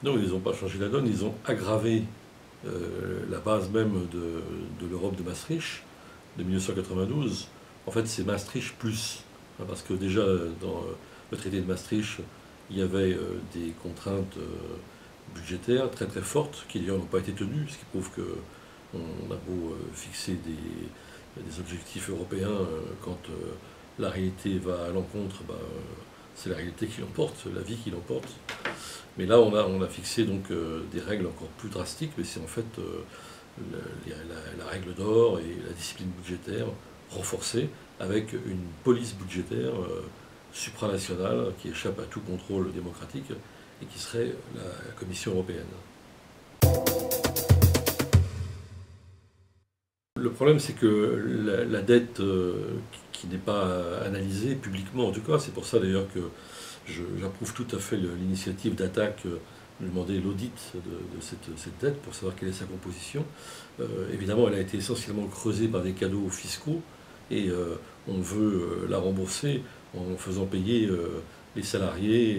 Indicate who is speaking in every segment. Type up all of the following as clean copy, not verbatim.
Speaker 1: Non, ils n'ont pas changé la donne, ils ont aggravé la base même de l'Europe de Maastricht de 1992. En fait, c'est Maastricht plus, hein, parce que déjà dans le traité de Maastricht, il y avait des contraintes budgétaires très très fortes qui d'ailleurs n'ont pas été tenues, ce qui prouve qu'on a beau fixer des objectifs européens, quand la réalité va à l'encontre, bah, c'est la réalité qui l'emporte, la vie qui l'emporte. Mais là, on a fixé donc des règles encore plus drastiques, mais c'est en fait la règle d'or et la discipline budgétaire renforcée avec une police budgétaire supranationale qui échappe à tout contrôle démocratique et qui serait la Commission européenne. Le problème, c'est que la dette qui n'est pas analysée publiquement, en tout cas, c'est pour ça d'ailleurs que j'approuve tout à fait l'initiative d'attaque, de demander l'audit de cette dette pour savoir quelle est sa composition. Évidemment, elle a été essentiellement creusée par des cadeaux fiscaux et on veut la rembourser en faisant payer les salariés,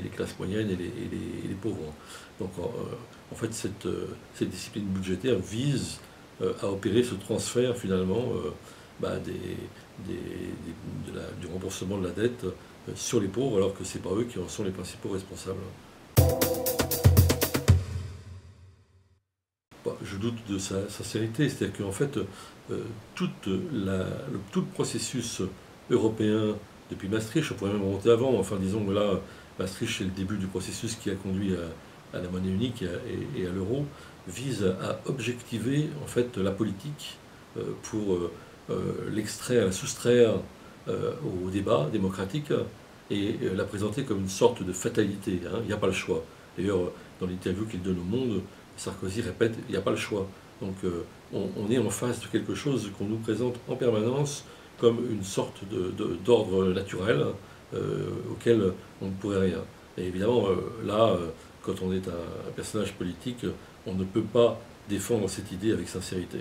Speaker 1: les classes moyennes et les pauvres. Donc en fait, cette discipline budgétaire vise à opérer ce transfert finalement bah, du remboursement de la dette sur les pauvres, alors que ce n'est pas eux qui en sont les principaux responsables. Bah, je doute de sa sincérité, c'est-à-dire qu'en fait, tout le processus européen depuis Maastricht, on pourrait même remonter avant, enfin disons que là, Maastricht c'est le début du processus qui a conduit à la monnaie unique et à l'euro, vise à objectiver en fait la politique pour l'extraire, la soustraire au débat démocratique et la présenter comme une sorte de fatalité. Hein, il n'y a pas le choix. D'ailleurs, dans l'interview qu'il donne au Monde, Sarkozy répète il n'y a pas le choix. Donc on est en face de quelque chose qu'on nous présente en permanence comme une sorte d'ordre naturel auquel on ne pourrait rien. Et évidemment, là, quand on est un personnage politique, on ne peut pas défendre cette idée avec sincérité.